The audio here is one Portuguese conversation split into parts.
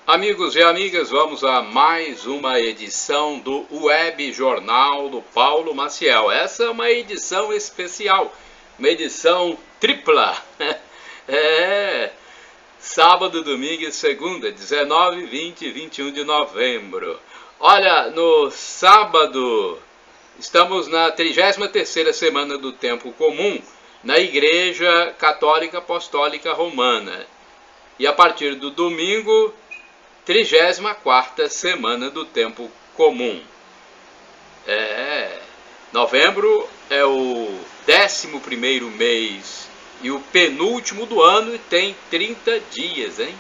Amigos e amigas, vamos a mais uma edição do Web Jornal do Paulo Maciel. Essa é uma edição especial, uma edição tripla. Sábado, domingo e segunda, 19, 20 e 21 de novembro. Olha, no sábado, estamos na 33ª semana do Tempo Comum, na Igreja Católica Apostólica Romana. E a partir do domingo, 34ª semana do Tempo Comum. Novembro é o 11º mês e o penúltimo do ano e tem 30 dias, hein?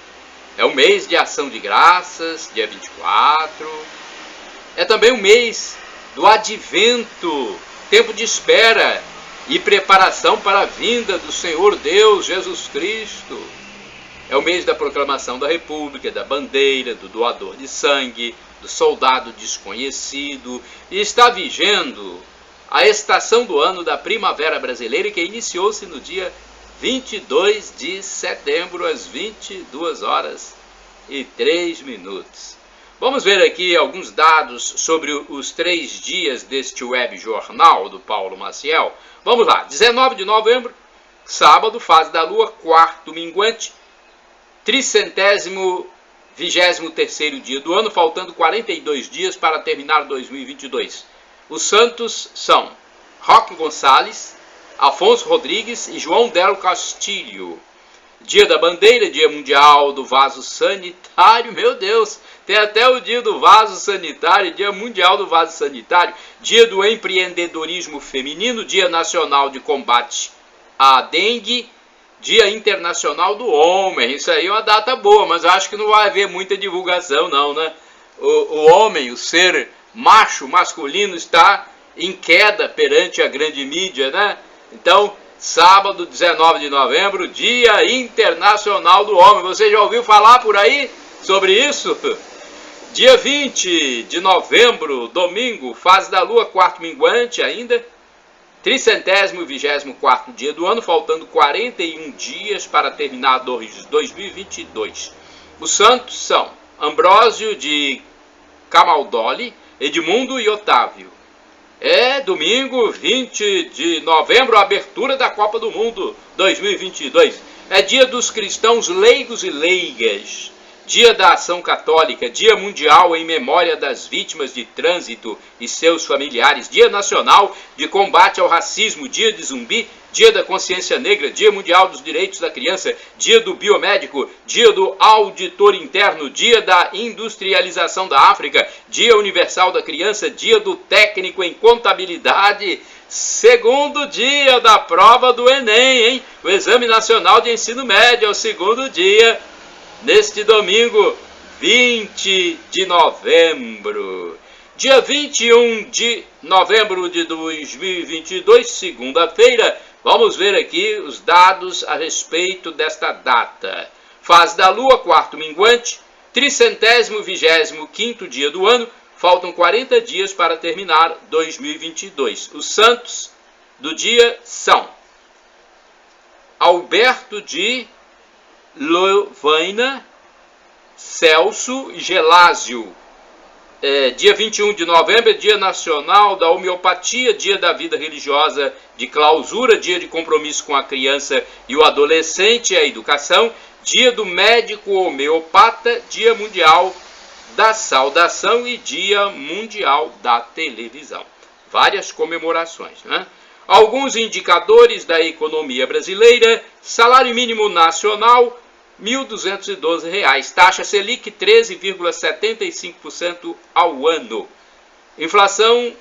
É o mês de ação de graças, dia 24. É também o mês do advento, tempo de espera e preparação para a vinda do Senhor Deus Jesus Cristo. É o mês da proclamação da República, da bandeira, do doador de sangue, do soldado desconhecido. E está vigendo a estação do ano da primavera brasileira, que iniciou-se no dia 22 de setembro, às 22h03. Vamos ver aqui alguns dados sobre os 3 dias deste web jornal do Paulo Maciel. Vamos lá, 19 de novembro, sábado, fase da lua, quarto minguante, 323º dia do ano, faltando 42 dias para terminar 2022. Os santos são Roque Gonçalves, Afonso Rodrigues e João del Castilho. Dia da bandeira, dia mundial do vaso sanitário, meu Deus, tem até o dia do vaso sanitário, dia mundial do vaso sanitário, dia do empreendedorismo feminino, dia nacional de combate à dengue, Dia Internacional do Homem. Isso aí é uma data boa, mas acho que não vai haver muita divulgação não, né? O homem, o ser macho, masculino, está em queda perante a grande mídia, né? Então, sábado, 19 de novembro, Dia Internacional do Homem. Você já ouviu falar por aí sobre isso? Dia 20 de novembro, domingo, fase da lua, quarto minguante ainda, 324º dia do ano, faltando 41 dias para terminar 2022. Os santos são Ambrósio de Camaldoli, Edmundo e Otávio. Domingo, 20 de novembro, a abertura da Copa do Mundo 2022. É dia dos cristãos leigos e leigas. Dia da Ação Católica, Dia Mundial em memória das vítimas de trânsito e seus familiares, Dia Nacional de Combate ao Racismo, Dia de Zumbi, Dia da Consciência Negra, Dia Mundial dos Direitos da Criança, Dia do Biomédico, Dia do Auditor Interno, Dia da Industrialização da África, Dia Universal da Criança, Dia do Técnico em Contabilidade, segundo dia da prova do Enem, hein? O Exame Nacional de Ensino Médio é o segundo dia, neste domingo, 20 de novembro. Dia 21 de novembro de 2022, segunda-feira, vamos ver aqui os dados a respeito desta data. Fase da lua, quarto minguante, 325º dia do ano, faltam 40 dias para terminar 2022. Os santos do dia são Alberto de Lovaina, Celso e Gelásio. Dia 21 de novembro é Dia Nacional da Homeopatia, Dia da Vida Religiosa de Clausura, Dia de Compromisso com a Criança e o Adolescente e a Educação, Dia do Médico Homeopata, Dia Mundial da Saudação e Dia Mundial da Televisão. Várias comemorações, né? Alguns indicadores da economia brasileira: salário mínimo nacional, R$ 1.212, taxa Selic 13,75% ao ano. Inflação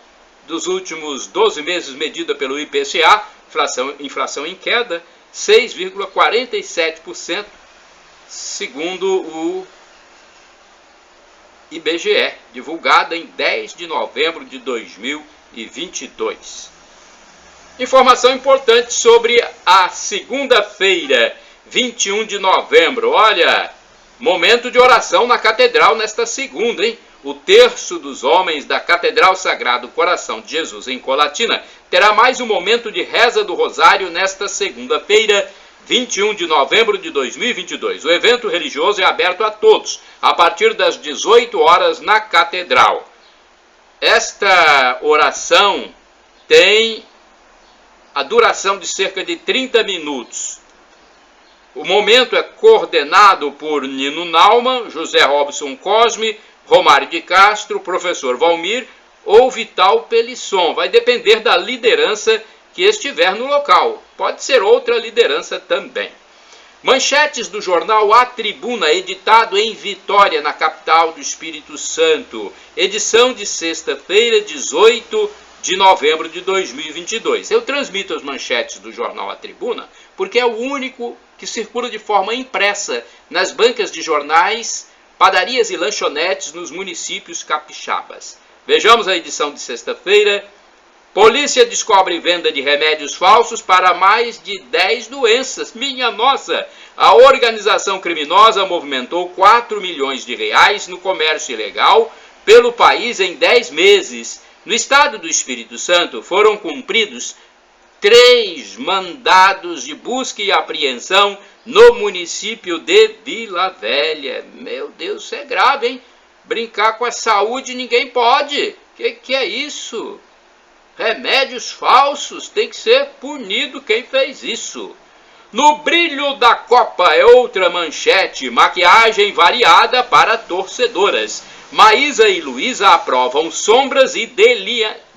dos últimos 12 meses medida pelo IPCA, inflação em queda, 6,47%, segundo o IBGE, divulgada em 10 de novembro de 2022. Informação importante sobre a segunda-feira, 21 de novembro. Olha, momento de oração na catedral nesta segunda, hein? O terço dos homens da Catedral Sagrado Coração de Jesus em Colatina terá mais um momento de reza do Rosário nesta segunda-feira, 21 de novembro de 2022. O evento religioso é aberto a todos, a partir das 18 horas na Catedral. Esta oração tem a duração de cerca de 30 minutos. O momento é coordenado por Nino Naumann, José Robson Cosme, Romário de Castro, professor Valmir ou Vital Pelisson. Vai depender da liderança que estiver no local. Pode ser outra liderança também. Manchetes do jornal A Tribuna, editado em Vitória, na capital do Espírito Santo. Edição de sexta-feira, 18 de novembro de 2022. Eu transmito as manchetes do jornal A Tribuna porque é o único que circula de forma impressa nas bancas de jornais, padarias e lanchonetes nos municípios capixabas. Vejamos a edição de sexta-feira. Polícia descobre venda de remédios falsos para mais de 10 doenças. Minha nossa! A organização criminosa movimentou 4 milhões de reais no comércio ilegal pelo país em 10 meses. No estado do Espírito Santo foram cumpridos 3 mandados de busca e apreensão no município de Vila Velha. Meu Deus, isso é grave, hein? Brincar com a saúde ninguém pode. Que é isso? Remédios falsos, tem que ser punido quem fez isso. No brilho da Copa é outra manchete, maquiagem variada para torcedoras. Maísa e Luísa aprovam sombras e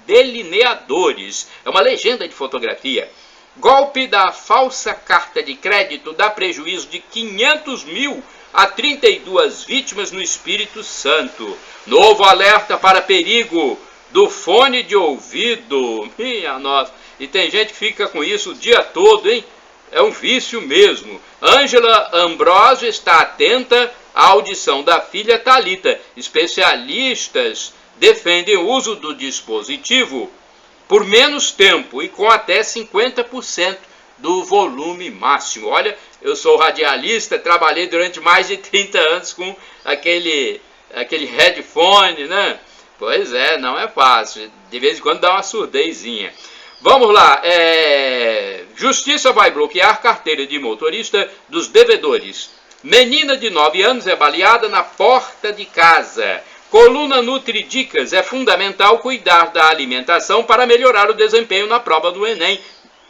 delineadores. É uma legenda de fotografia. Golpe da falsa carta de crédito dá prejuízo de 500 mil a 32 vítimas no Espírito Santo. Novo alerta para perigo do fone de ouvido. Minha nossa. E tem gente que fica com isso o dia todo, hein? É um vício mesmo. Ângela Ambrosio está atenta à audição da filha Thalita. Especialistas defendem o uso do dispositivo por menos tempo e com até 50% do volume máximo. Olha, eu sou radialista, trabalhei durante mais de 30 anos com aquele headphone, né? Pois é, não é fácil. De vez em quando dá uma surdezinha. Vamos lá. Justiça vai bloquear carteira de motorista dos devedores. Menina de 9 anos é baleada na porta de casa. Coluna Nutridicas, é fundamental cuidar da alimentação para melhorar o desempenho na prova do Enem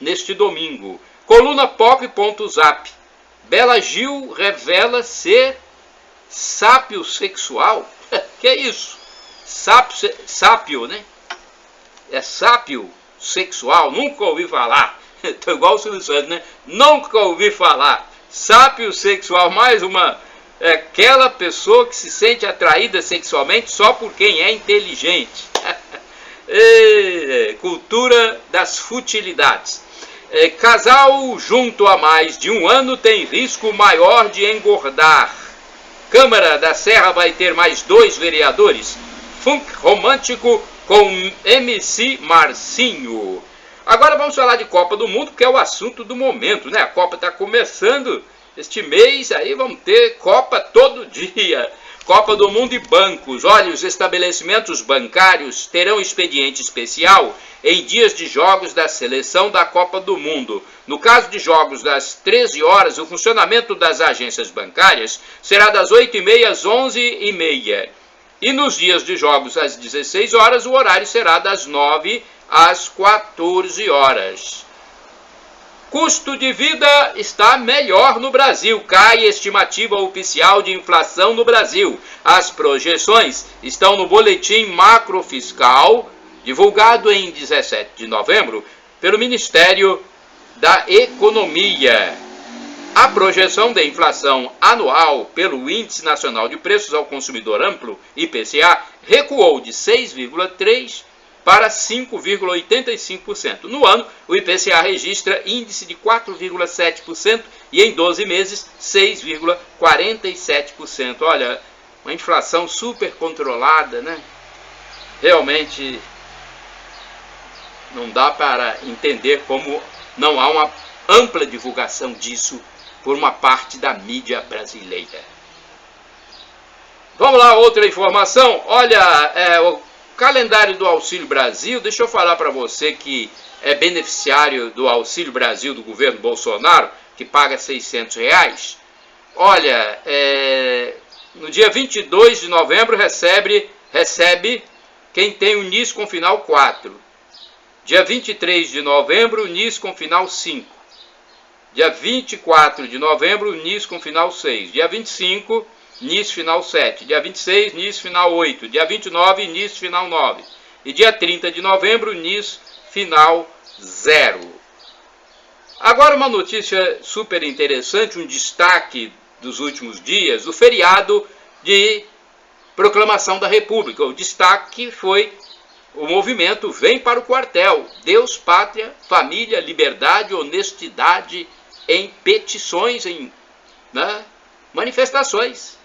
neste domingo. Coluna Pop.zap. Bela Gil revela ser sápio sexual. Que é isso? Sápio, né? É sápio sexual, nunca ouvi falar. Tô igual o Silvio Santos, né? Nunca ouvi falar. Sápio sexual, mais uma. É aquela pessoa que se sente atraída sexualmente só por quem é inteligente. Cultura das futilidades. Casal junto há mais de 1 ano tem risco maior de engordar. Câmara da Serra vai ter mais 2 vereadores. Funk romântico com MC Marcinho. Agora vamos falar de Copa do Mundo, que é o assunto do momento, né? A Copa está começando este mês, aí vamos ter Copa todo dia. Copa do Mundo e bancos. Olha, os estabelecimentos bancários terão expediente especial em dias de jogos da seleção da Copa do Mundo. No caso de jogos das 13 horas, o funcionamento das agências bancárias será das 8h30 às 11h30. E nos dias de jogos às 16 horas, o horário será das 9 às 14 horas. Custo de vida está melhor no Brasil. Cai a estimativa oficial de inflação no Brasil. As projeções estão no boletim macrofiscal, divulgado em 17 de novembro, pelo Ministério da Economia. A projeção da inflação anual pelo Índice Nacional de Preços ao Consumidor Amplo, IPCA, recuou de 6,3% para 5,85%. No ano, o IPCA registra índice de 4,7% e em 12 meses, 6,47%. Olha, uma inflação super controlada, né? Realmente não dá para entender como não há uma ampla divulgação disso por uma parte da mídia brasileira. Vamos lá, outra informação. Olha, o calendário do Auxílio Brasil, deixa eu falar para você que é beneficiário do Auxílio Brasil do governo Bolsonaro. que paga R$600, olha, no dia 22 de novembro recebe quem tem o NIS com final 4. Dia 23 de novembro, NIS com final 5. Dia 24 de novembro, NIS com final 6. Dia 25, NIS final 7. Dia 26, NIS final 8. Dia 29, NIS final 9. E dia 30 de novembro, NIS final 0. Agora uma notícia super interessante, um destaque dos últimos dias, o feriado de Proclamação da República. O destaque foi o movimento Vem para o Quartel. Deus, Pátria, Família, Liberdade, Honestidade em petições, em manifestações.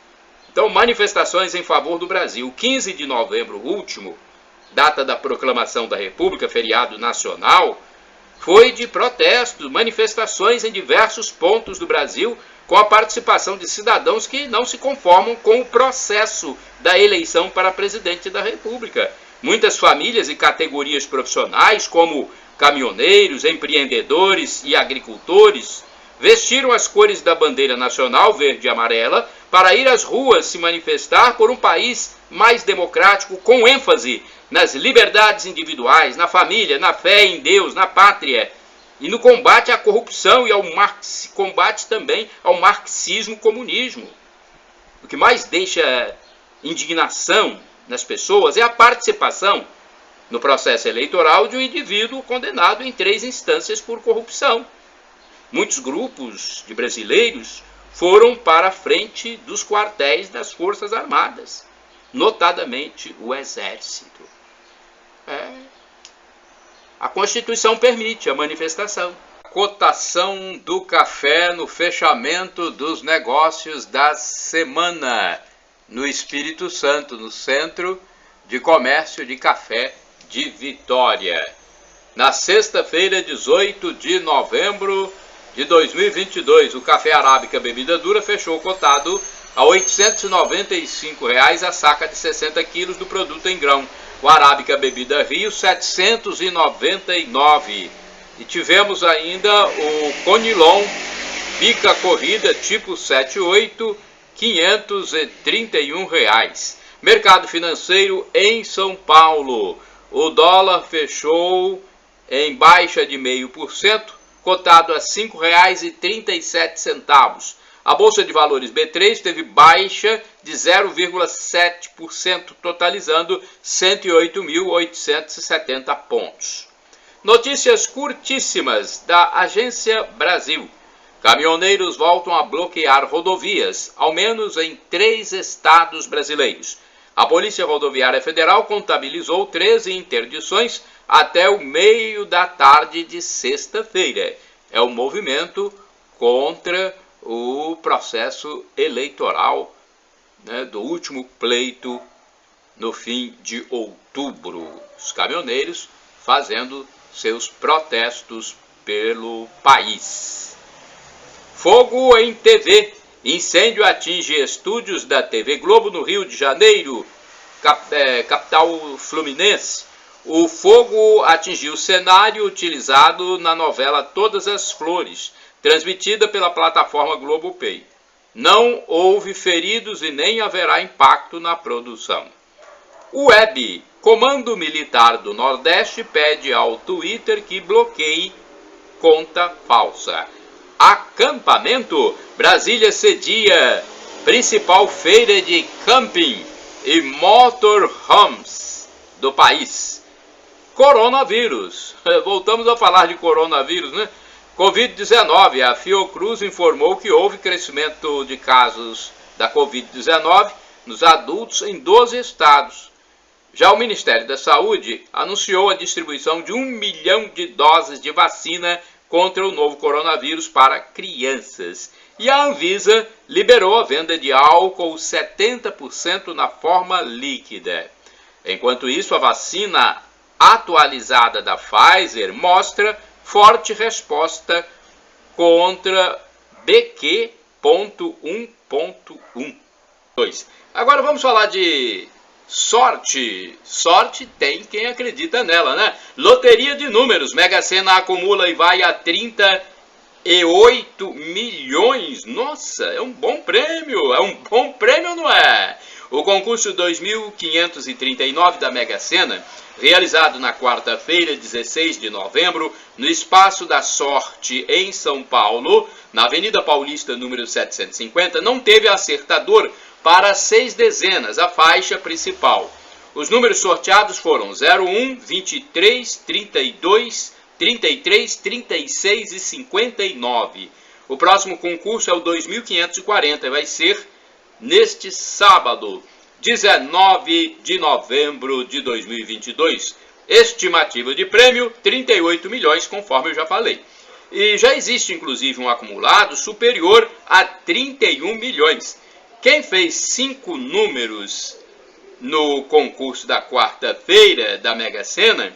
Então, manifestações em favor do Brasil. O 15 de novembro último, data da Proclamação da República, feriado nacional, foi de protestos, manifestações em diversos pontos do Brasil, com a participação de cidadãos que não se conformam com o processo da eleição para presidente da República. Muitas famílias e categorias profissionais, como caminhoneiros, empreendedores e agricultores, vestiram as cores da bandeira nacional, verde e amarela, para ir às ruas se manifestar por um país mais democrático, com ênfase nas liberdades individuais, na família, na fé em Deus, na pátria, e no combate à corrupção e ao combate também ao marxismo-comunismo. O que mais deixa indignação nas pessoas é a participação no processo eleitoral de um indivíduo condenado em 3 instâncias por corrupção. Muitos grupos de brasileiros foram para a frente dos quartéis das Forças Armadas, notadamente o Exército. A Constituição permite a manifestação. Cotação do café no fechamento dos negócios da semana no Espírito Santo, no Centro de Comércio de Café de Vitória. Na sexta-feira, 18 de novembro de 2022, o café arábica bebida dura fechou cotado a R$ 895 a saca de 60 quilos do produto em grão. O arábica bebida Rio, R$ 799. E tivemos ainda o Conilon pica corrida tipo 78, R$ 531. Mercado financeiro em São Paulo. O dólar fechou em baixa de 0,5%, cotado a R$ 5,37. A Bolsa de Valores B3 teve baixa de 0,7%, totalizando 108.870 pontos. Notícias curtíssimas da Agência Brasil. Caminhoneiros voltam a bloquear rodovias, ao menos em 3 estados brasileiros. A Polícia Rodoviária Federal contabilizou 13 interdições até o meio da tarde de sexta-feira. É um movimento contra o processo eleitoral, do último pleito no fim de outubro. Os caminhoneiros fazendo seus protestos pelo país. Fogo em TV. Incêndio atinge estúdios da TV Globo no Rio de Janeiro, capital fluminense. O fogo atingiu o cenário utilizado na novela Todas as Flores, transmitida pela plataforma Globoplay. Não houve feridos e nem haverá impacto na produção. O Web, Comando Militar do Nordeste, pede ao Twitter que bloqueie conta falsa. Acampamento. Brasília cedia principal feira de camping e motorhomes do país. Coronavírus. Voltamos a falar de coronavírus, né? Covid-19. A Fiocruz informou que houve crescimento de casos da Covid-19 nos adultos em 12 estados. Já o Ministério da Saúde anunciou a distribuição de 1 milhão de doses de vacina contra o novo coronavírus para crianças. E a Anvisa liberou a venda de álcool 70% na forma líquida. Enquanto isso, a vacina atualizada da Pfizer mostra forte resposta contra BQ.1.1. Agora vamos falar de sorte. Sorte tem quem acredita nela, né? Loteria de números. Mega Sena acumula e vai a 30 milhões. Nossa, é um bom prêmio, não é? O concurso 2539 da Mega Sena, realizado na quarta-feira, 16 de novembro, no Espaço da Sorte, em São Paulo, na Avenida Paulista, número 750, não teve acertador para 6 dezenas, a faixa principal. Os números sorteados foram 01, 23, 32, 33, 36 e 59. O próximo concurso é o 2540 e vai ser neste sábado, 19 de novembro de 2022. Estimativa de prêmio, 38 milhões, conforme eu já falei. E já existe, inclusive, um acumulado superior a 31 milhões. Quem fez 5 números no concurso da quarta-feira da Mega Sena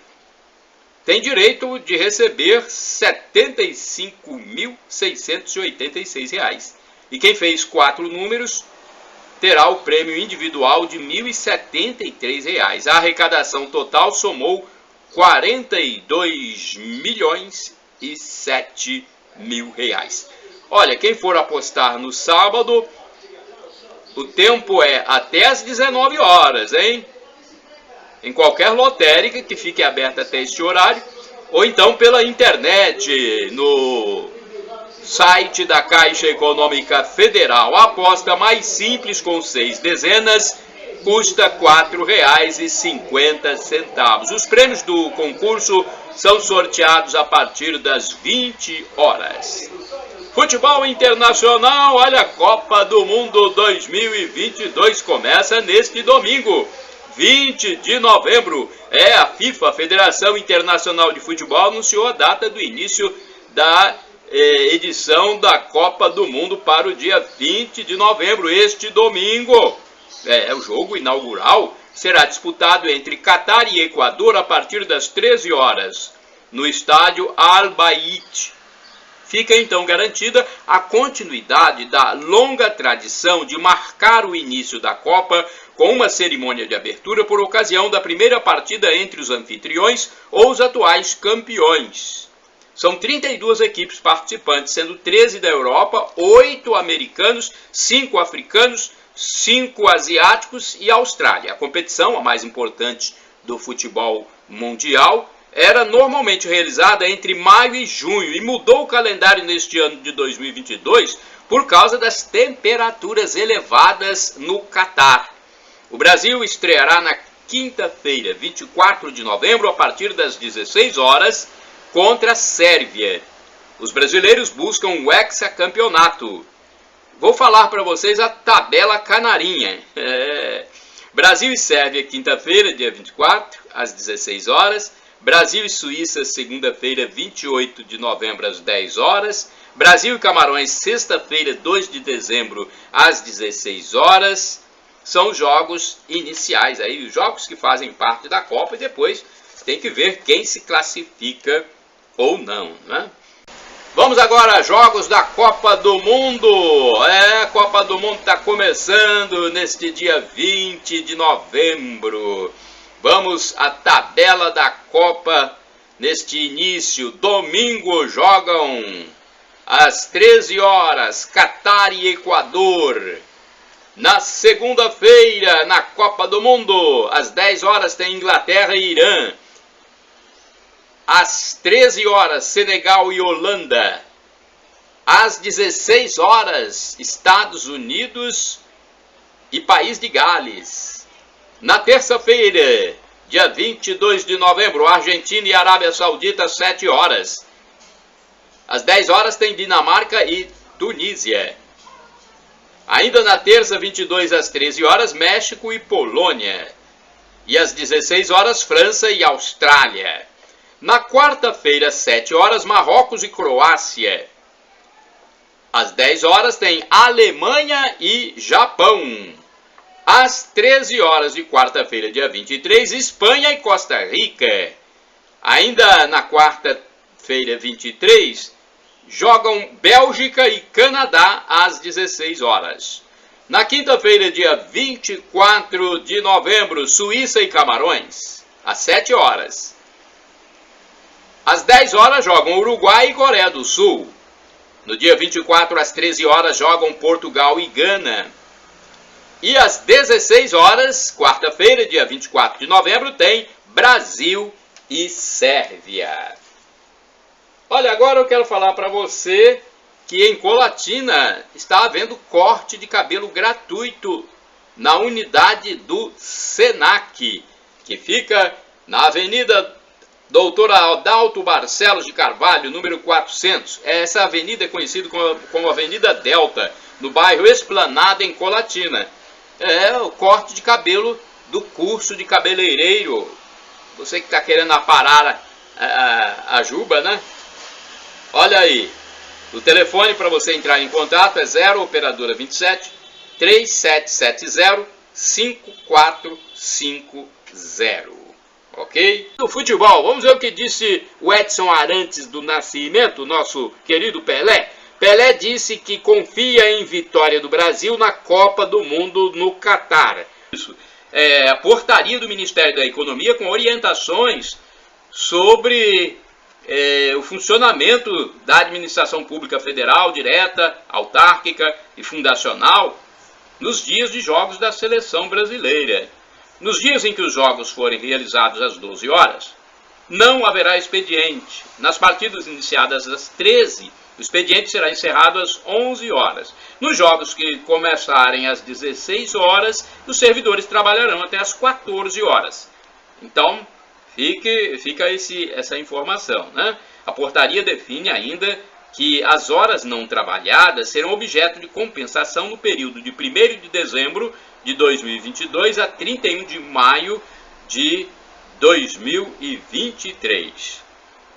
tem direito de receber R$ 75.686. E quem fez 4 números terá o prêmio individual de R$ 1.073. A arrecadação total somou R$ 42.007.000. Olha, quem for apostar no sábado, o tempo é até às 19 horas, hein? Em qualquer lotérica que fique aberta até este horário, ou então pela internet, no site da Caixa Econômica Federal. A aposta mais simples com 6 dezenas custa R$ 4,50. Os prêmios do concurso são sorteados a partir das 20 horas. Futebol internacional, olha, a Copa do Mundo 2022 começa neste domingo, 20 de novembro. A FIFA, a Federação Internacional de Futebol, anunciou a data do início da edição da Copa do Mundo para o dia 20 de novembro, este domingo. O jogo inaugural será disputado entre Catar e Equador a partir das 13 horas, no estádio Al-Bayt. Fica então garantida a continuidade da longa tradição de marcar o início da Copa com uma cerimônia de abertura por ocasião da primeira partida entre os anfitriões ou os atuais campeões. São 32 equipes participantes, sendo 13 da Europa, 8 americanos, 5 africanos, 5 asiáticos e Austrália. A competição, a mais importante do futebol mundial, era normalmente realizada entre maio e junho e mudou o calendário neste ano de 2022 por causa das temperaturas elevadas no Catar. O Brasil estreará na quinta-feira, 24 de novembro, a partir das 16 horas, contra a Sérvia. Os brasileiros buscam o hexacampeonato. Vou falar para vocês a tabela canarinha. Brasil e Sérvia, quinta-feira, dia 24, às 16 horas. Brasil e Suíça, segunda-feira, 28 de novembro, às 10 horas. Brasil e Camarões, sexta-feira, 2 de dezembro, às 16 horas. São os jogos iniciais, aí, os jogos que fazem parte da Copa, e depois tem que ver quem se classifica ou não, né? Vamos agora a jogos da Copa do Mundo. A Copa do Mundo está começando neste dia 20 de novembro. Vamos à tabela da Copa neste início. Domingo jogam às 13 horas Catar e Equador. Na segunda-feira, na Copa do Mundo, às 10 horas tem Inglaterra e Irã. Às 13 horas, Senegal e Holanda. Às 16 horas, Estados Unidos e País de Gales. Na terça-feira, dia 22 de novembro, Argentina e Arábia Saudita, às 7 horas. Às 10 horas tem Dinamarca e Tunísia. Ainda na terça, 22 às 13 horas, México e Polônia. E às 16 horas, França e Austrália. Na quarta-feira, às 7 horas, Marrocos e Croácia. Às 10 horas tem Alemanha e Japão. Às 13 horas de quarta-feira, dia 23, Espanha e Costa Rica. Ainda na quarta-feira, 23, jogam Bélgica e Canadá às 16 horas. Na quinta-feira, dia 24 de novembro, Suíça e Camarões, às 7 horas. Às 10 horas jogam Uruguai e Coreia do Sul. No dia 24, às 13 horas, jogam Portugal e Gana. E às 16 horas, quarta-feira, dia 24 de novembro, tem Brasil e Sérvia. Olha, agora eu quero falar para você que em Colatina está havendo corte de cabelo gratuito na unidade do Senac, que fica na Avenida Doutor Adalto Barcelos de Carvalho, número 400. Essa avenida é conhecida como Avenida Delta, no bairro Esplanada, em Colatina. É o corte de cabelo do curso de cabeleireiro. Você que está querendo aparar a juba, né? Olha aí. O telefone para você entrar em contato é 0 operadora 27 3770 5450. Ok? No futebol, vamos ver o que disse o Edson Arantes do Nascimento, nosso querido Pelé. Pelé disse que confia em vitória do Brasil na Copa do Mundo no Catar. Isso é a portaria do Ministério da Economia com orientações sobre o funcionamento da administração pública federal, direta, autárquica e fundacional nos dias de jogos da seleção brasileira. Nos dias em que os jogos forem realizados às 12 horas, não haverá expediente. Nas partidas iniciadas às 13, o expediente será encerrado às 11 horas. Nos jogos que começarem às 16 horas, os servidores trabalharão até às 14 horas. Então, fica essa informação, né? A portaria define ainda que as horas não trabalhadas serão objeto de compensação no período de 1º de dezembro de 2022 a 31 de maio de 2023.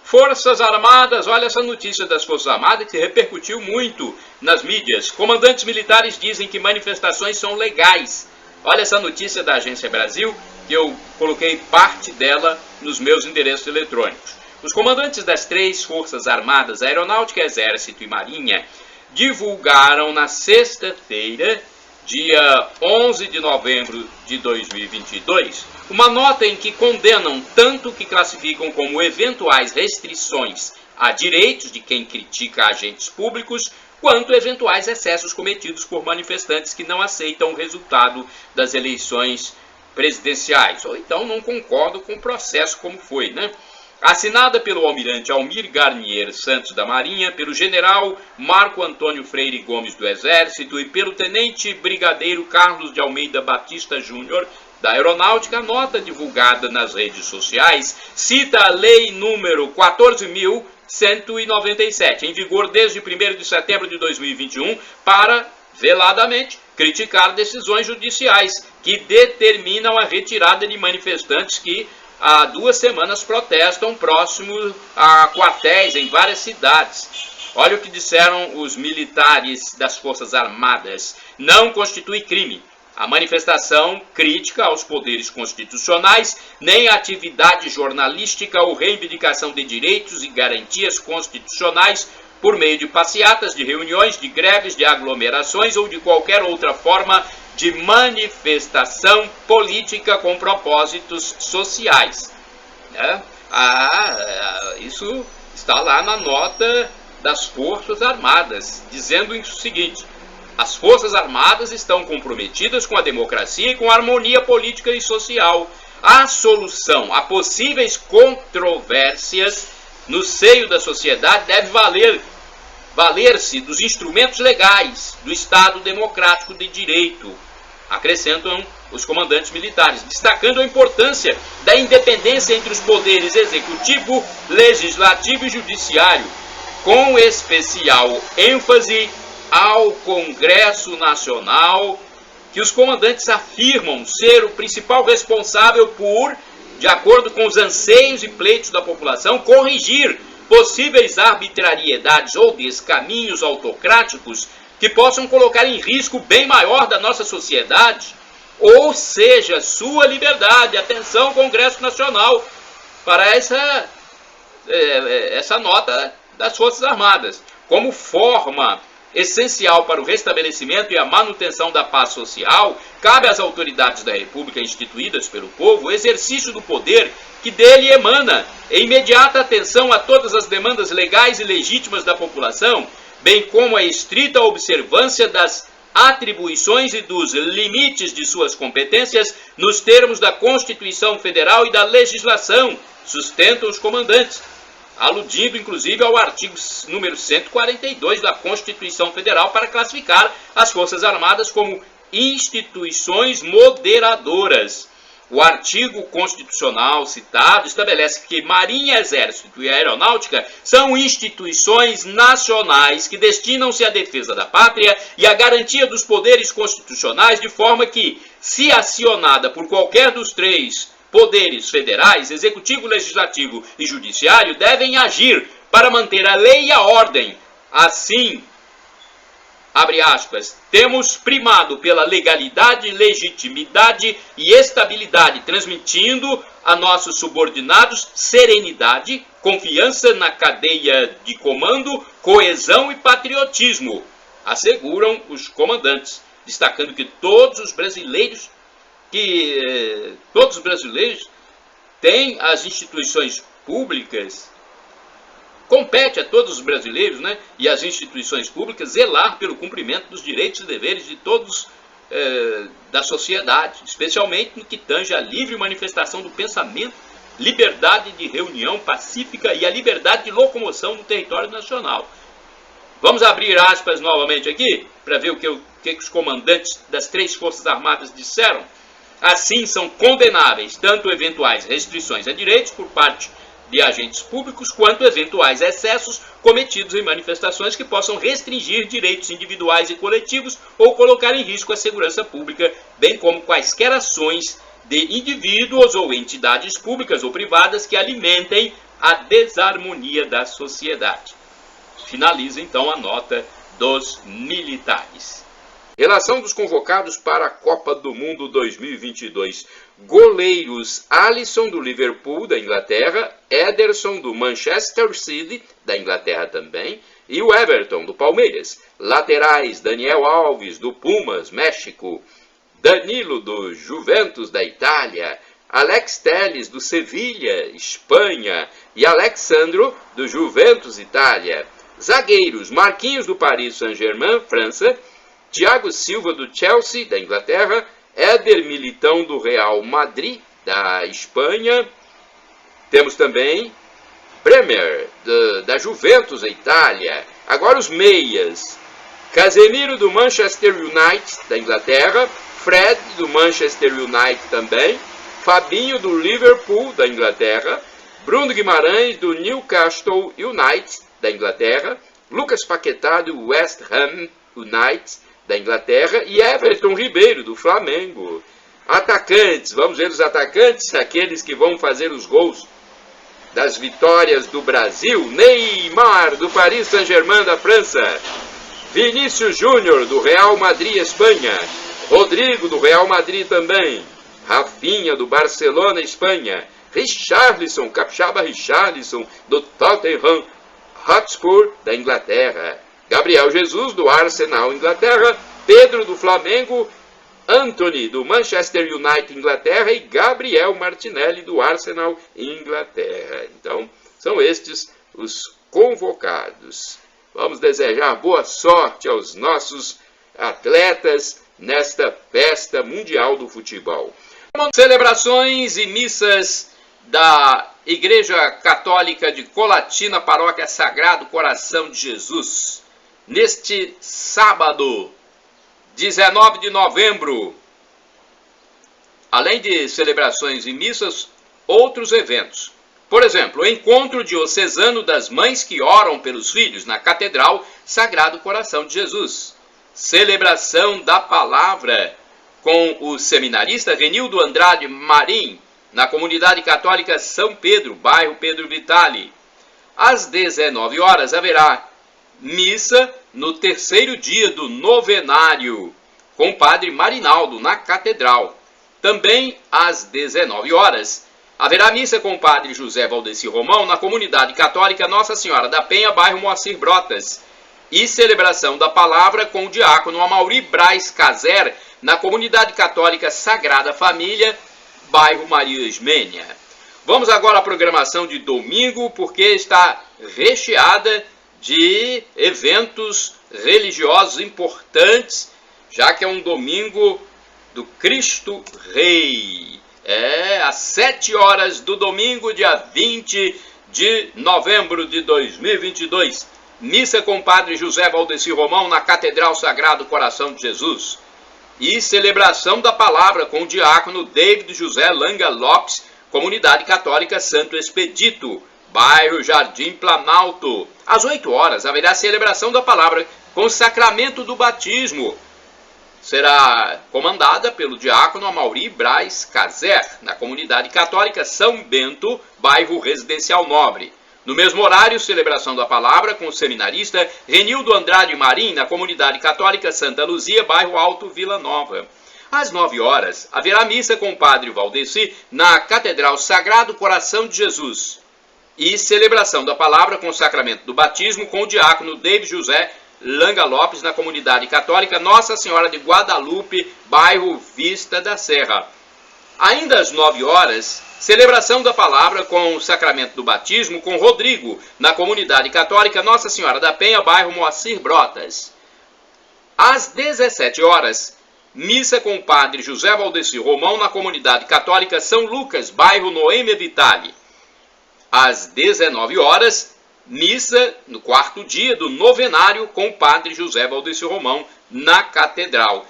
Forças Armadas, olha essa notícia das Forças Armadas que repercutiu muito nas mídias. Comandantes militares dizem que manifestações são legais. Olha essa notícia da Agência Brasil, que eu coloquei parte dela nos meus endereços eletrônicos. Os comandantes das 3 Forças Armadas, Aeronáutica, Exército e Marinha, divulgaram na sexta-feira, dia 11 de novembro de 2022, uma nota em que condenam tanto o que classificam como eventuais restrições a direitos de quem critica agentes públicos, quanto eventuais excessos cometidos por manifestantes que não aceitam o resultado das eleições presidenciais, ou então não concordam com o processo como foi, né? Assinada pelo almirante Almir Garnier Santos da Marinha, pelo general Marco Antônio Freire Gomes do Exército e pelo tenente brigadeiro Carlos de Almeida Batista Júnior da Aeronáutica, a nota divulgada nas redes sociais cita a lei número 14.197, em vigor desde 1º de setembro de 2021, para, veladamente, criticar decisões judiciais que determinam a retirada de manifestantes que há 2 semanas protestam próximo a quartéis em várias cidades. Olha o que disseram os militares das Forças Armadas. Não constitui crime a manifestação crítica aos poderes constitucionais, nem a atividade jornalística ou reivindicação de direitos e garantias constitucionais por meio de passeatas, de reuniões, de greves, de aglomerações ou de qualquer outra forma de manifestação política com propósitos sociais. Isso está lá na nota das Forças Armadas, dizendo o seguinte: as Forças Armadas estão comprometidas com a democracia e com a harmonia política e social. A solução a possíveis controvérsias no seio da sociedade deve valer-se dos instrumentos legais do Estado Democrático de Direito, acrescentam os comandantes militares, destacando a importância da independência entre os poderes executivo, legislativo e judiciário, com especial ênfase ao Congresso Nacional, que os comandantes afirmam ser o principal responsável por, de acordo com os anseios e pleitos da população, corrigir possíveis arbitrariedades ou descaminhos autocráticos que possam colocar em risco o bem maior da nossa sociedade, ou seja, sua liberdade. Atenção, Congresso Nacional, para essa nota das Forças Armadas. Como forma essencial para o restabelecimento e a manutenção da paz social, cabe às autoridades da República instituídas pelo povo o exercício do poder que dele emana, em imediata atenção a todas as demandas legais e legítimas da população, bem como a estrita observância das atribuições e dos limites de suas competências nos termos da Constituição Federal e da legislação, sustentam os comandantes, aludindo inclusive ao artigo número 142 da Constituição Federal para classificar as Forças Armadas como instituições moderadoras. O artigo constitucional citado estabelece que Marinha, Exército e Aeronáutica são instituições nacionais que destinam-se à defesa da pátria e à garantia dos poderes constitucionais, de forma que, se acionada por qualquer dos três poderes federais, executivo, legislativo e judiciário, devem agir para manter a lei e a ordem. Assim, abre aspas, temos primado pela legalidade, legitimidade e estabilidade, transmitindo a nossos subordinados serenidade, confiança na cadeia de comando, coesão e patriotismo, asseguram os comandantes, destacando que todos os brasileiros têm as instituições públicas. Compete a todos os brasileiros, né, e às instituições públicas zelar pelo cumprimento dos direitos e deveres de todos da sociedade, especialmente no que tange à livre manifestação do pensamento, liberdade de reunião pacífica e a liberdade de locomoção no território nacional. Vamos abrir aspas novamente aqui, para ver o que os comandantes das três Forças Armadas disseram. Assim, são condenáveis tanto eventuais restrições a direitos por parte de agentes públicos, quanto eventuais excessos cometidos em manifestações que possam restringir direitos individuais e coletivos ou colocar em risco a segurança pública, bem como quaisquer ações de indivíduos ou entidades públicas ou privadas que alimentem a desarmonia da sociedade. Finaliza então a nota dos militares. Relação dos convocados para a Copa do Mundo 2022. Goleiros: Alisson do Liverpool, da Inglaterra, Ederson do Manchester City, da Inglaterra também, e o Everton do Palmeiras. Laterais: Daniel Alves do Pumas, México, Danilo do Juventus, da Itália, Alex Telles do Sevilha, Espanha, e Alexandro do Juventus, Itália. Zagueiros: Marquinhos do Paris Saint-Germain, França, Thiago Silva do Chelsea, da Inglaterra, Éder Militão do Real Madrid, da Espanha. Temos também Bremer, da Juventus, da Itália. Agora os meias: Casemiro do Manchester United, da Inglaterra, Fred do Manchester United também, Fabinho do Liverpool, da Inglaterra, Bruno Guimarães do Newcastle United, da Inglaterra, Lucas Paquetá do West Ham United, da Inglaterra, e Everton Ribeiro, do Flamengo. Atacantes: vamos ver os atacantes, aqueles que vão fazer os gols das vitórias do Brasil. Neymar, do Paris Saint-Germain, da França, Vinícius Júnior, do Real Madrid, Espanha, Rodrigo, do Real Madrid também, Rafinha, do Barcelona, Espanha, Richarlison, Capixaba Richarlison, do Tottenham Hotspur, da Inglaterra, Gabriel Jesus, do Arsenal, Inglaterra, Pedro, do Flamengo, Anthony, do Manchester United, Inglaterra, e Gabriel Martinelli, do Arsenal, Inglaterra. Então, são estes os convocados. Vamos desejar boa sorte aos nossos atletas nesta festa mundial do futebol. Celebrações e missas da Igreja Católica de Colatina, Paróquia Sagrado Coração de Jesus. Neste sábado, 19 de novembro, além de celebrações e missas, outros eventos. Por exemplo, o encontro diocesano das mães que oram pelos filhos na Catedral Sagrado Coração de Jesus. Celebração da palavra com o seminarista Renildo Andrade Marim, na Comunidade Católica São Pedro, bairro Pedro Vitali. Às 19 horas haverá missa no terceiro dia do novenário, com o padre Marinaldo, na Catedral. Também às 19 horas haverá missa com o padre José Valdeci Romão, na Comunidade Católica Nossa Senhora da Penha, bairro Moacir Brotas. E celebração da palavra com o diácono Amaury Braz Caser, na Comunidade Católica Sagrada Família, bairro Maria Ismênia. Vamos agora à programação de domingo, porque está recheada de eventos religiosos importantes, já que é um domingo do Cristo Rei. Às 7 horas do domingo, dia 20 de novembro de 2022. Missa com o Padre José Valdeci Romão na Catedral Sagrado Coração de Jesus. E celebração da palavra com o diácono David José Langa Lopes, Comunidade Católica Santo Expedito, bairro Jardim Planalto. Às 8 horas haverá celebração da palavra com o sacramento do batismo. Será comandada pelo diácono Amaury Braz Caser, na Comunidade Católica São Bento, bairro Residencial Nobre. No mesmo horário, celebração da palavra com o seminarista Renildo Andrade Marim, na Comunidade Católica Santa Luzia, bairro Alto Vila Nova. Às 9 horas, haverá missa com o Padre Valdeci na Catedral Sagrado Coração de Jesus. E celebração da palavra com o sacramento do batismo com o diácono David José Langa Lopes, na Comunidade Católica Nossa Senhora de Guadalupe, bairro Vista da Serra. Ainda às 9 horas, celebração da palavra com o sacramento do batismo com Rodrigo, na Comunidade Católica Nossa Senhora da Penha, bairro Moacir Brotas. Às 17 horas, missa com o Padre José Valdeci Romão, na Comunidade Católica São Lucas, bairro Noêmia Vitale. Às 19 horas, missa no 4º dia do novenário com o Padre José Valdeci Romão na Catedral.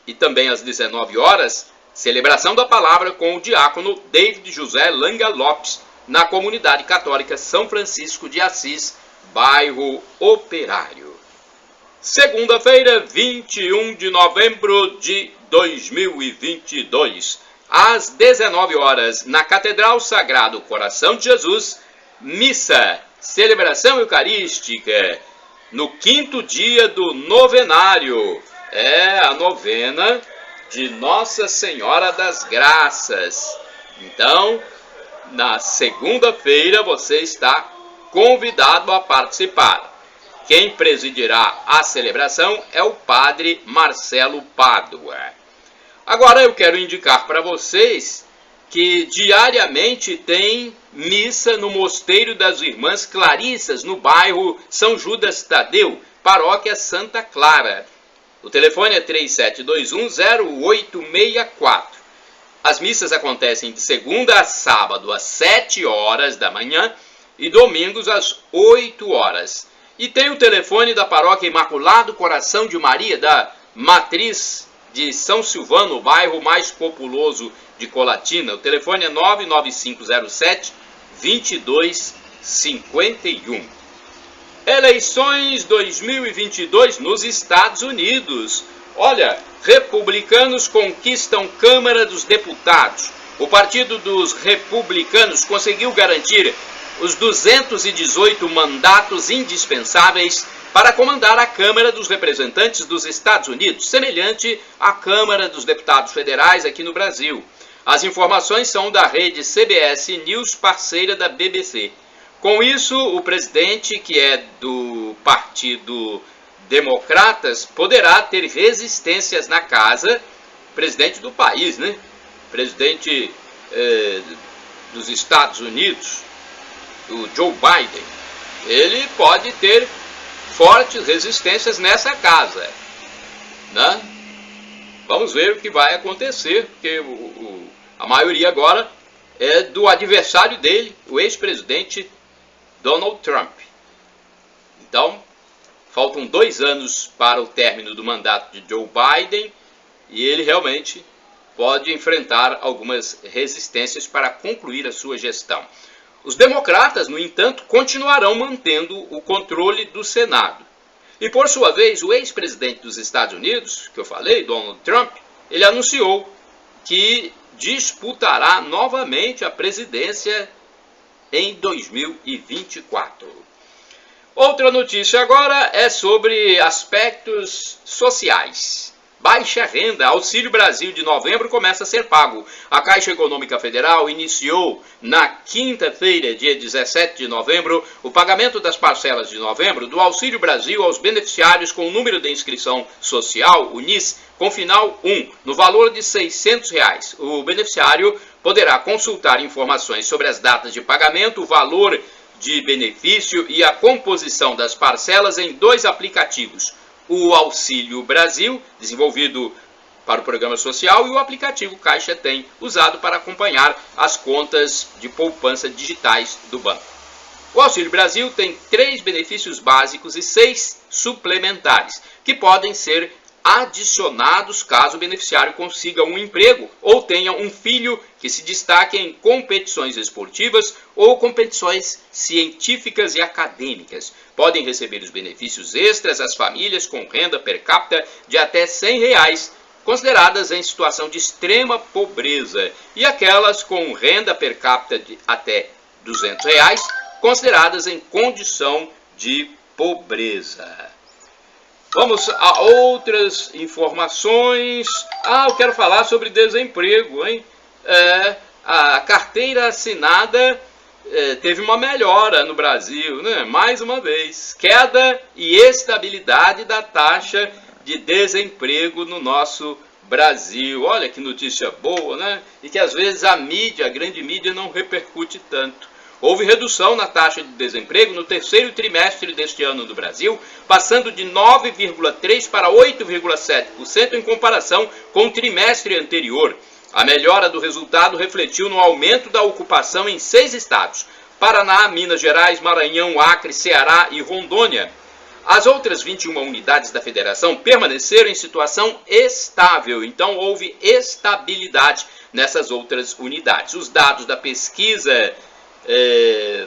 E também às 19 horas, celebração da palavra com o diácono David José Langa Lopes na Comunidade Católica São Francisco de Assis, bairro Operário. Segunda-feira, 21 de novembro de 2022, às 19 horas, na Catedral Sagrado Coração de Jesus, missa, celebração eucarística, no 5º dia do novenário. A novena de Nossa Senhora das Graças. Então, na segunda-feira, você está convidado a participar. Quem presidirá a celebração é o Padre Marcelo Pádua. Agora eu quero indicar para vocês que diariamente tem missa no Mosteiro das Irmãs Clarissas, no bairro São Judas Tadeu, paróquia Santa Clara. O telefone é 3721-0864. As missas acontecem de segunda a sábado às 7 horas da manhã e domingos às 8 horas. E tem o telefone da paróquia Imaculado Coração de Maria, da Matriz de São Silvano, o bairro mais populoso de Colatina. O telefone é 99507-2251. Eleições 2022 nos Estados Unidos. Olha, republicanos conquistam Câmara dos Deputados. O Partido dos Republicanos conseguiu garantir os 218 mandatos indispensáveis para comandar a Câmara dos Representantes dos Estados Unidos, semelhante à Câmara dos Deputados Federais aqui no Brasil. As informações são da rede CBS News, parceira da BBC. Com isso, o presidente, que é do Partido Democratas, poderá ter resistências na casa, presidente do país, né? Presidente dos Estados Unidos, o Joe Biden, ele pode ter fortes resistências nessa casa, né? Vamos ver o que vai acontecer, porque a maioria agora é do adversário dele, o ex-presidente Donald Trump. Então, faltam 2 anos para o término do mandato de Joe Biden e ele realmente pode enfrentar algumas resistências para concluir a sua gestão. Os democratas, no entanto, continuarão mantendo o controle do Senado. E, por sua vez, o ex-presidente dos Estados Unidos, que eu falei, Donald Trump, ele anunciou que disputará novamente a presidência em 2024. Outra notícia agora é sobre aspectos sociais. Baixa renda, Auxílio Brasil de novembro começa a ser pago. A Caixa Econômica Federal iniciou na quinta-feira, dia 17 de novembro, o pagamento das parcelas de novembro do Auxílio Brasil aos beneficiários com o número de inscrição social, o NIS, com final 1, no valor de R$ 600. O beneficiário poderá consultar informações sobre as datas de pagamento, o valor de benefício e a composição das parcelas em 2 aplicativos: o Auxílio Brasil, desenvolvido para o programa social, e o aplicativo Caixa Tem, usado para acompanhar as contas de poupança digitais do banco. O Auxílio Brasil tem 3 benefícios básicos e 6 suplementares, que podem ser adicionados caso o beneficiário consiga um emprego ou tenha um filho que se destaque em competições esportivas ou competições científicas e acadêmicas. Podem receber os benefícios extras as famílias com renda per capita de até R$ 100, consideradas em situação de extrema pobreza, e aquelas com renda per capita de até R$ 200, consideradas em condição de pobreza. Vamos a outras informações. Eu quero falar sobre desemprego, hein? A carteira assinada teve uma melhora no Brasil, né? Mais uma vez, queda e estabilidade da taxa de desemprego no nosso Brasil. Olha que notícia boa, né? E que às vezes a grande mídia não repercute tanto. Houve redução na taxa de desemprego no 3º trimestre deste ano no Brasil, passando de 9,3% para 8,7% em comparação com o trimestre anterior. A melhora do resultado refletiu no aumento da ocupação em 6 estados: Paraná, Minas Gerais, Maranhão, Acre, Ceará e Rondônia. As outras 21 unidades da federação permaneceram em situação estável, então houve estabilidade nessas outras unidades. Os dados da pesquisa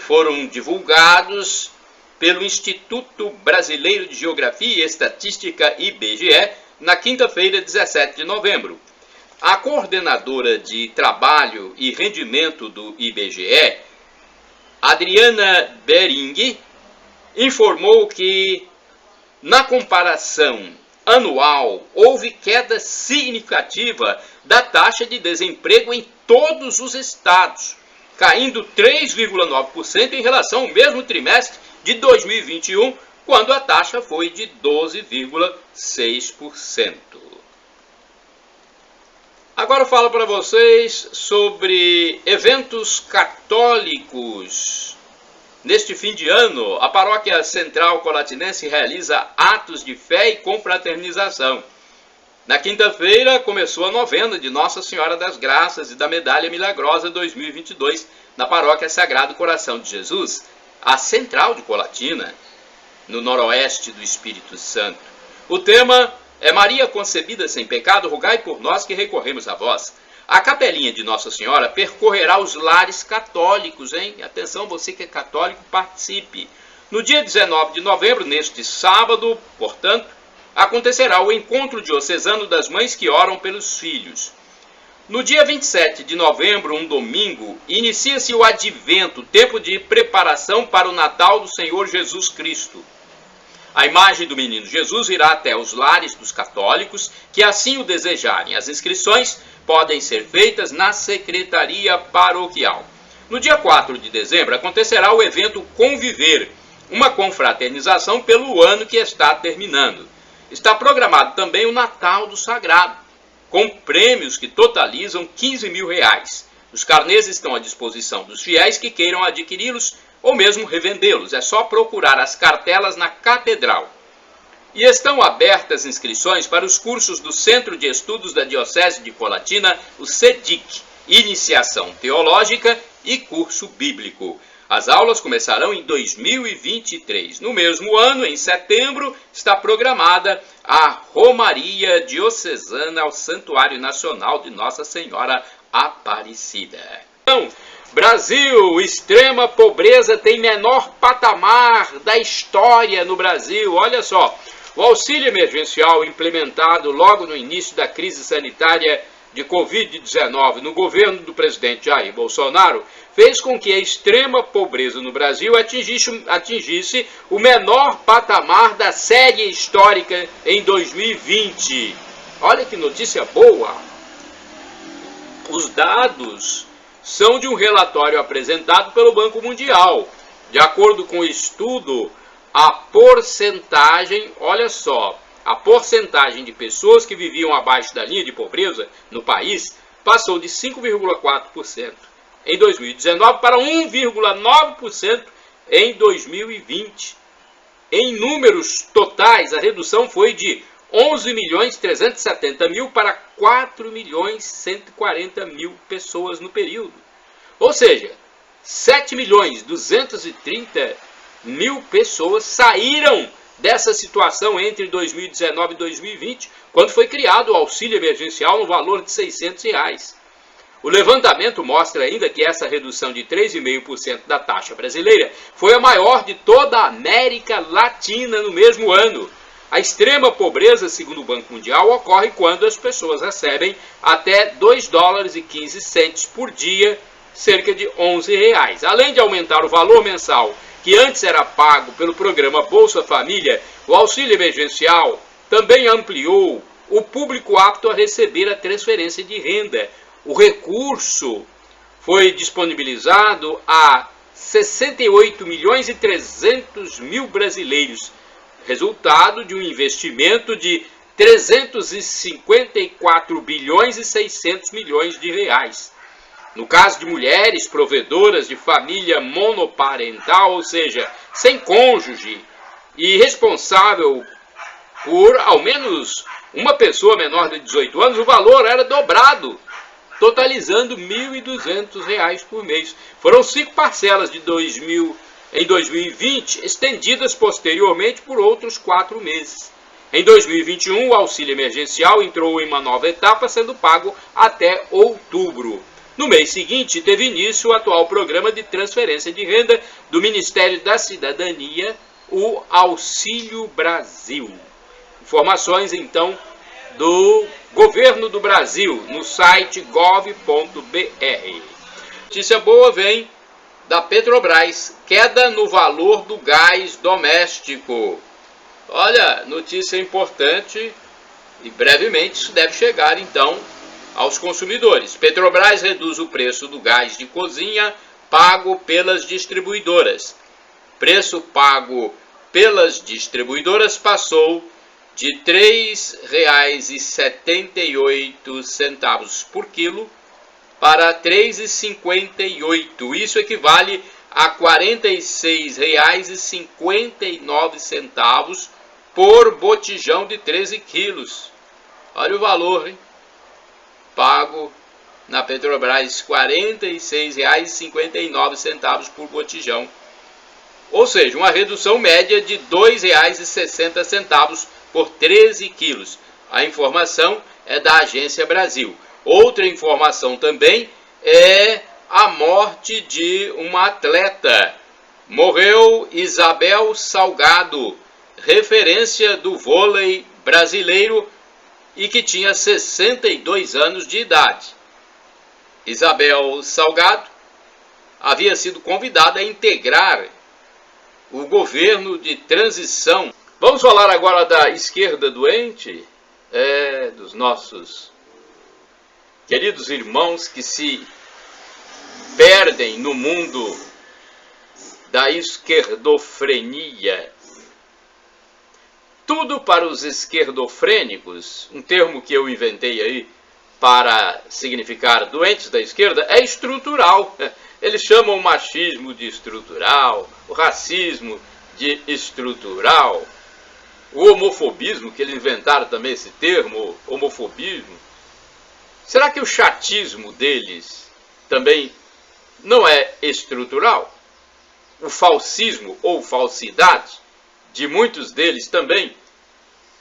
foram divulgados pelo Instituto Brasileiro de Geografia e Estatística, IBGE, na quinta-feira, 17 de novembro. A coordenadora de Trabalho e Rendimento do IBGE, Adriana Bering, informou que, na comparação anual, houve queda significativa da taxa de desemprego em todos os estados, caindo 3,9% em relação ao mesmo trimestre de 2021, quando a taxa foi de 12,6%. Agora eu falo para vocês sobre eventos católicos. Neste fim de ano, a Paróquia Central Colatinense realiza atos de fé e confraternização. Na quinta-feira, começou a novena de Nossa Senhora das Graças e da Medalha Milagrosa 2022, na Paróquia Sagrado Coração de Jesus, a Central de Colatina, no noroeste do Espírito Santo. O tema é Maria concebida sem pecado, rogai por nós que recorremos a vós. A capelinha de Nossa Senhora percorrerá os lares católicos, hein? Atenção, você que é católico, participe. No dia 19 de novembro, neste sábado, portanto, acontecerá o encontro diocesano das mães que oram pelos filhos. No dia 27 de novembro, um domingo, inicia-se o Advento, tempo de preparação para o Natal do Senhor Jesus Cristo. A imagem do menino Jesus irá até os lares dos católicos que assim o desejarem. As inscrições podem ser feitas na Secretaria Paroquial. No dia 4 de dezembro, acontecerá o evento Conviver, uma confraternização pelo ano que está terminando. Está programado também o Natal do Sagrado, com prêmios que totalizam R$ 15 mil. Os carnês estão à disposição dos fiéis que queiram adquiri-los ou mesmo revendê-los. É só procurar as cartelas na Catedral. E estão abertas inscrições para os cursos do Centro de Estudos da Diocese de Colatina, o CEDIC, Iniciação Teológica e Curso Bíblico. As aulas começarão em 2023. No mesmo ano, em setembro, está programada a Romaria Diocesana ao Santuário Nacional de Nossa Senhora Aparecida. Então, Brasil, extrema pobreza tem menor patamar da história no Brasil. Olha só, o auxílio emergencial implementado logo no início da crise sanitária de Covid-19 no governo do presidente Jair Bolsonaro fez com que a extrema pobreza no Brasil atingisse o menor patamar da série histórica em 2020. Olha que notícia boa! Os dados são de um relatório apresentado pelo Banco Mundial. De acordo com o estudo, a porcentagem, olha só, a porcentagem de pessoas que viviam abaixo da linha de pobreza no país passou de 5,4% em 2019 para 1,9% em 2020. Em números totais, a redução foi de 11.370.000 para 4.140.000 pessoas no período. Ou seja, 7.230.000 pessoas saíram dessa situação entre 2019 e 2020, quando foi criado o auxílio emergencial no valor de R$ 600. O levantamento mostra ainda que essa redução de 3,5% da taxa brasileira foi a maior de toda a América Latina no mesmo ano. A extrema pobreza, segundo o Banco Mundial, ocorre quando as pessoas recebem até $2,15 por dia, cerca de R$11. Além de aumentar o valor mensal, que antes era pago pelo programa Bolsa Família, o auxílio emergencial também ampliou o público apto a receber a transferência de renda. O recurso foi disponibilizado a 68.300.000 brasileiros, resultado de um investimento de 354,6 bilhões de reais. No caso de mulheres provedoras de família monoparental, ou seja, sem cônjuge e responsável por ao menos uma pessoa menor de 18 anos, o valor era dobrado, totalizando R$ 1.200 por mês. Foram 5 parcelas em 2020, estendidas posteriormente por outros 4 meses. Em 2021, o auxílio emergencial entrou em uma nova etapa, sendo pago até outubro. No mês seguinte, teve início o atual programa de transferência de renda do Ministério da Cidadania, o Auxílio Brasil. Informações, então, do Governo do Brasil, no site gov.br. Notícia boa vem da Petrobras, queda no valor do gás doméstico. Olha, notícia importante e brevemente isso deve chegar então aos consumidores. Petrobras reduz o preço do gás de cozinha pago pelas distribuidoras. Preço pago pelas distribuidoras passou de R$ 3,78 por quilo para R$ 3,58. Isso equivale a R$ 46,59 por botijão de 13 quilos. Olha o valor, hein? Pago na Petrobras, R$ 46,59 por botijão. Ou seja, uma redução média de R$ 2,60 por 13 quilos. A informação é da Agência Brasil. Outra informação também é a morte de uma atleta. Morreu Isabel Salgado, referência do vôlei brasileiro e que tinha 62 anos de idade. Isabel Salgado havia sido convidada a integrar o governo de transição. Vamos falar agora da esquerda doente, dos nossos queridos irmãos que se perdem no mundo da esquerdofrenia. Tudo para os esquerdofrênicos, um termo que eu inventei aí para significar doentes da esquerda, é estrutural. Eles chamam o machismo de estrutural, o racismo de estrutural, o homofobismo, que eles inventaram também esse termo, homofobismo. Será que o chatismo deles também não é estrutural? O falsismo ou falsidade de muitos deles também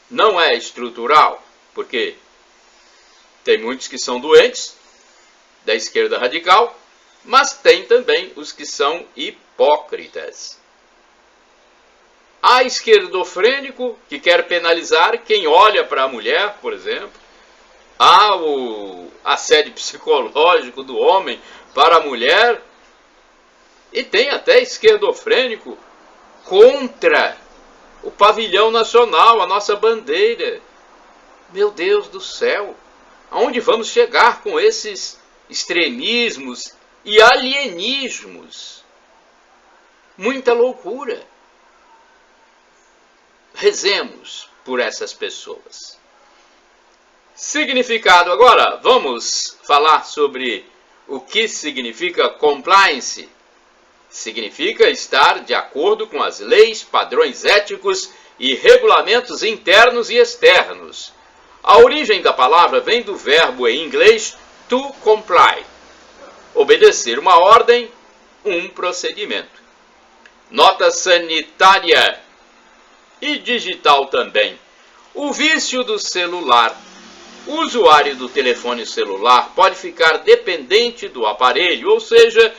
não é estrutural, porque tem muitos que são doentes da esquerda radical, mas tem também os que são hipócritas. Há esquerdofrênico que quer penalizar quem olha para a mulher, por exemplo. Há o assédio psicológico do homem para a mulher. E tem até esquerdofrênico contra o pavilhão nacional, a nossa bandeira. Meu Deus do céu! Aonde vamos chegar com esses extremismos e alienismos? Muita loucura. Rezemos por essas pessoas. Significado agora, vamos falar sobre o que significa compliance. Significa estar de acordo com as leis, padrões éticos e regulamentos internos e externos. A origem da palavra vem do verbo em inglês to comply, obedecer uma ordem, um procedimento. Nota sanitária e digital também. O vício do celular. O usuário do telefone celular pode ficar dependente do aparelho, ou seja,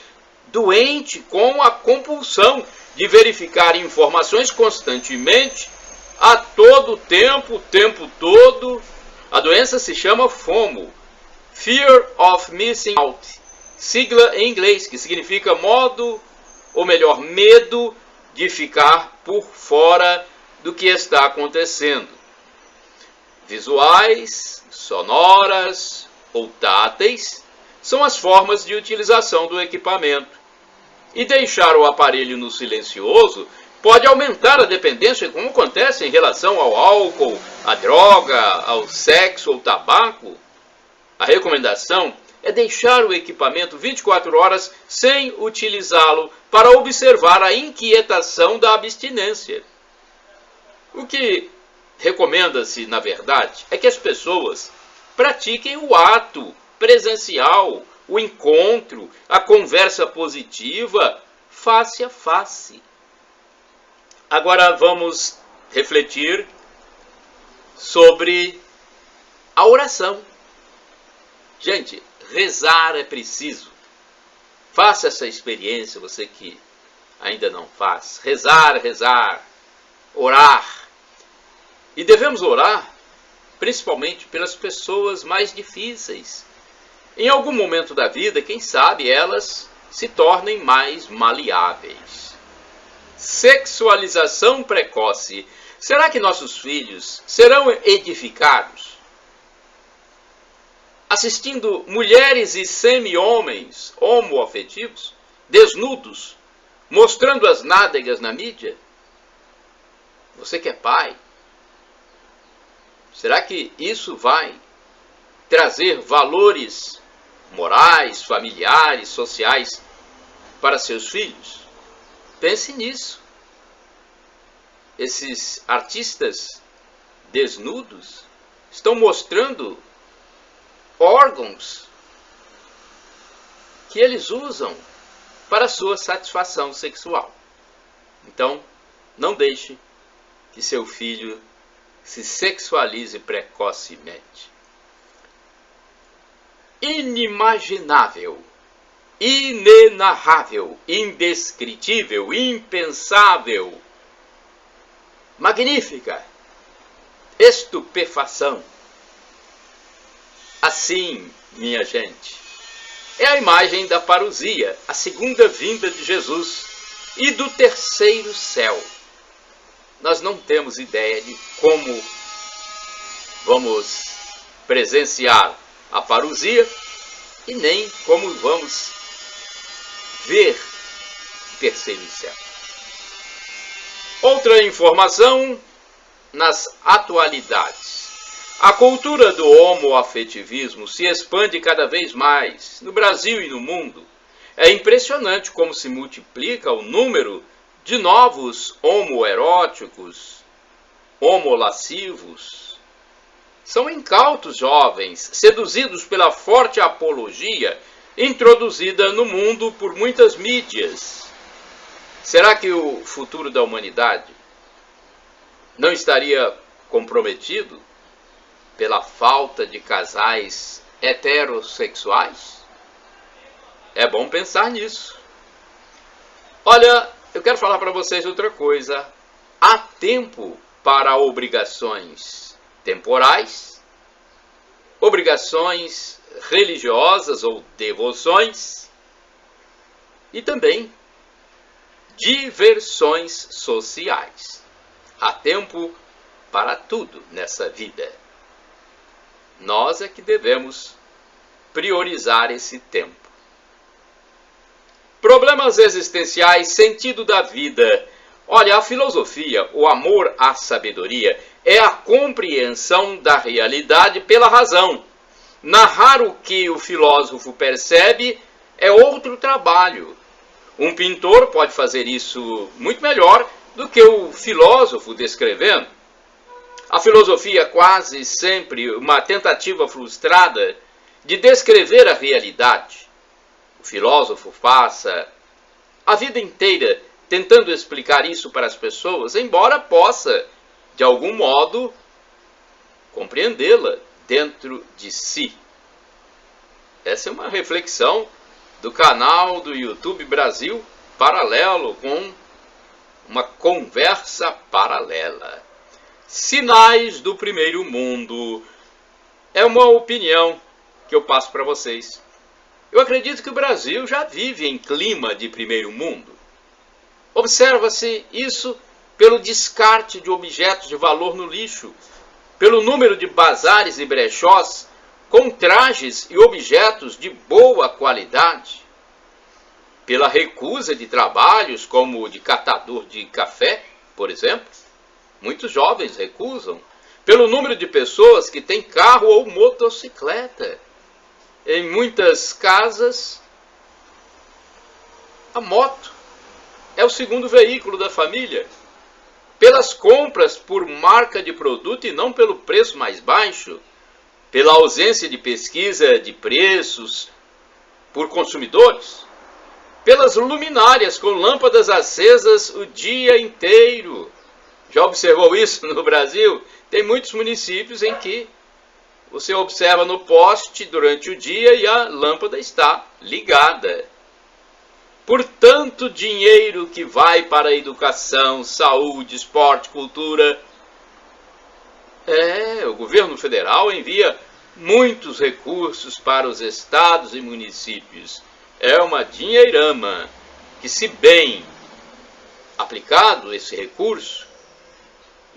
doente com a compulsão de verificar informações constantemente, a todo tempo, o tempo todo. A doença se chama FOMO, Fear of Missing Out, sigla em inglês, que significa medo de ficar por fora do que está acontecendo. Visuais, sonoras ou táteis são as formas de utilização do equipamento. E deixar o aparelho no silencioso pode aumentar a dependência, como acontece em relação ao álcool, à droga, ao sexo ou tabaco. A recomendação é deixar o equipamento 24 horas sem utilizá-lo para observar a inquietação da abstinência. O que recomenda-se, na verdade, é que as pessoas pratiquem o ato presencial, o encontro, a conversa positiva, face a face. Agora vamos refletir sobre a oração. Gente, rezar é preciso. Faça essa experiência, você que ainda não faz. Rezar, orar. E devemos orar principalmente pelas pessoas mais difíceis. Em algum momento da vida, quem sabe, elas se tornem mais maleáveis. Sexualização precoce. Será que nossos filhos serão edificados assistindo mulheres e semi-homens homoafetivos, desnudos, mostrando as nádegas na mídia? Você que é pai, será que isso vai trazer valores morais, familiares, sociais para seus filhos? Pense nisso. Esses artistas desnudos estão mostrando órgãos que eles usam para sua satisfação sexual. Então, não deixe que seu filho se sexualize precocemente. Inimaginável, inenarrável, indescritível, impensável, magnífica, estupefação. Assim, minha gente, é a imagem da parousia, a segunda vinda de Jesus e do terceiro céu. Nós não temos ideia de como vamos presenciar a parousia e nem como vamos ver o terceiro céu. Outra informação nas atualidades. A cultura do homoafetivismo se expande cada vez mais no Brasil e no mundo. É impressionante como se multiplica o número de novos homoeróticos, homolascivos. São incautos jovens, seduzidos pela forte apologia introduzida no mundo por muitas mídias. Será que o futuro da humanidade não estaria comprometido pela falta de casais heterossexuais? É bom pensar nisso. Olha, eu quero falar para vocês outra coisa. Há tempo para obrigações temporais, obrigações religiosas ou devoções e também diversões sociais. Há tempo para tudo nessa vida. Nós é que devemos priorizar esse tempo. Problemas existenciais, sentido da vida. Olha, a filosofia, o amor à sabedoria, é a compreensão da realidade pela razão. Narrar o que o filósofo percebe é outro trabalho. Um pintor pode fazer isso muito melhor do que o filósofo descrevendo. A filosofia é quase sempre uma tentativa frustrada de descrever a realidade. O filósofo passa a vida inteira tentando explicar isso para as pessoas, embora possa, de algum modo, compreendê-la dentro de si. Essa é uma reflexão do canal do YouTube Brasil Paralelo, com uma conversa paralela. Sinais do primeiro mundo. É uma opinião que eu passo para vocês. Eu acredito que o Brasil já vive em clima de primeiro mundo. Observa-se isso pelo descarte de objetos de valor no lixo, pelo número de bazares e brechós com trajes e objetos de boa qualidade, pela recusa de trabalhos como o de catador de café, por exemplo. Muitos jovens recusam, pelo número de pessoas que têm carro ou motocicleta. Em muitas casas, a moto é o segundo veículo da família. Pelas compras por marca de produto e não pelo preço mais baixo, pela ausência de pesquisa de preços por consumidores, pelas luminárias com lâmpadas acesas o dia inteiro. Já observou isso no Brasil? Tem muitos municípios em que você observa no poste durante o dia e a lâmpada está ligada. Por tanto dinheiro que vai para a educação, saúde, esporte, cultura. O governo federal envia muitos recursos para os estados e municípios. É uma dinheirama que, se bem aplicado esse recurso,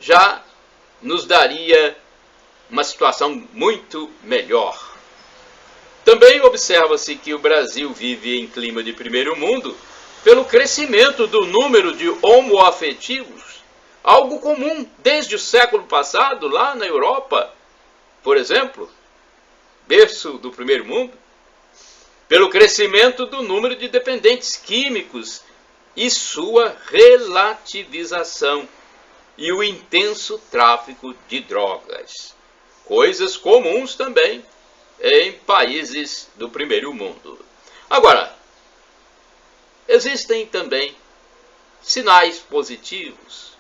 já nos daria uma situação muito melhor. Também observa-se que o Brasil vive em clima de primeiro mundo pelo crescimento do número de homoafetivos, algo comum desde o século passado lá na Europa, por exemplo, berço do primeiro mundo, pelo crescimento do número de dependentes químicos e sua relativização, e o intenso tráfico de drogas, coisas comuns também em países do primeiro mundo. Agora, existem também sinais positivos,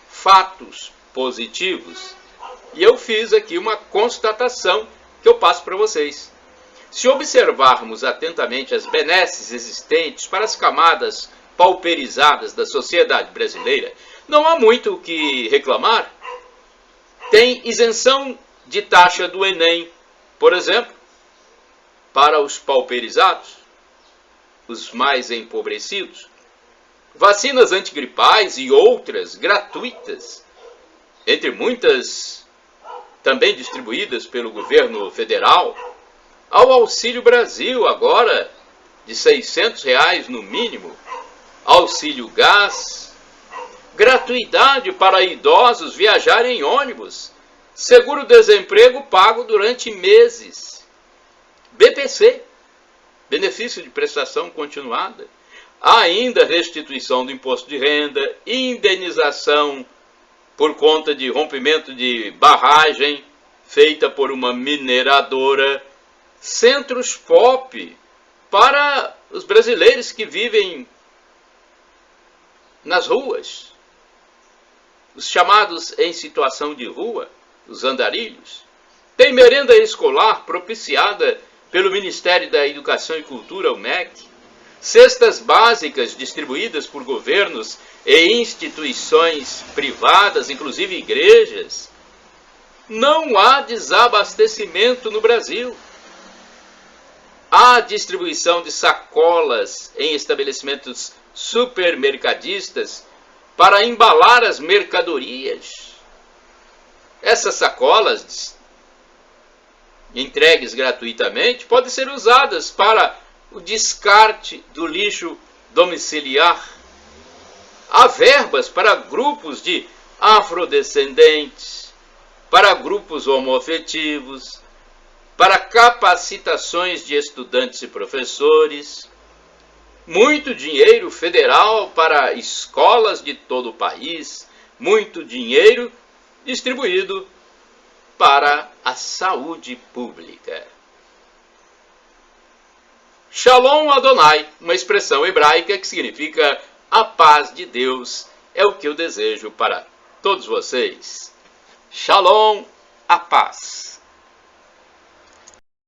fatos positivos, e eu fiz aqui uma constatação que eu passo para vocês. Se observarmos atentamente as benesses existentes para as camadas pauperizadas da sociedade brasileira, não há muito o que reclamar. Tem isenção de taxa do Enem, por exemplo, para os pauperizados, os mais empobrecidos. Vacinas antigripais e outras gratuitas, entre muitas também distribuídas pelo governo federal. Ao Auxílio Brasil, agora de R$ 600 no mínimo, auxílio gás, gratuidade para idosos viajarem em ônibus, seguro-desemprego pago durante meses, BPC, benefício de prestação continuada, ainda restituição do imposto de renda, indenização por conta de rompimento de barragem feita por uma mineradora, centros POP para os brasileiros que vivem nas ruas, os chamados em situação de rua, os andarilhos. Tem merenda escolar propiciada pelo Ministério da Educação e Cultura, o MEC. Cestas básicas distribuídas por governos e instituições privadas, inclusive igrejas. Não há desabastecimento no Brasil. Há distribuição de sacolas em estabelecimentos supermercadistas para embalar as mercadorias. Essas sacolas, entregues gratuitamente, podem ser usadas para o descarte do lixo domiciliar. Há verbas para grupos de afrodescendentes, para grupos homoafetivos, para capacitações de estudantes e professores. muito dinheiro federal para escolas de todo o país, muito dinheiro distribuído para a saúde pública. Shalom Adonai, uma expressão hebraica que significa a paz de Deus, é o que eu desejo para todos vocês. Shalom, a paz.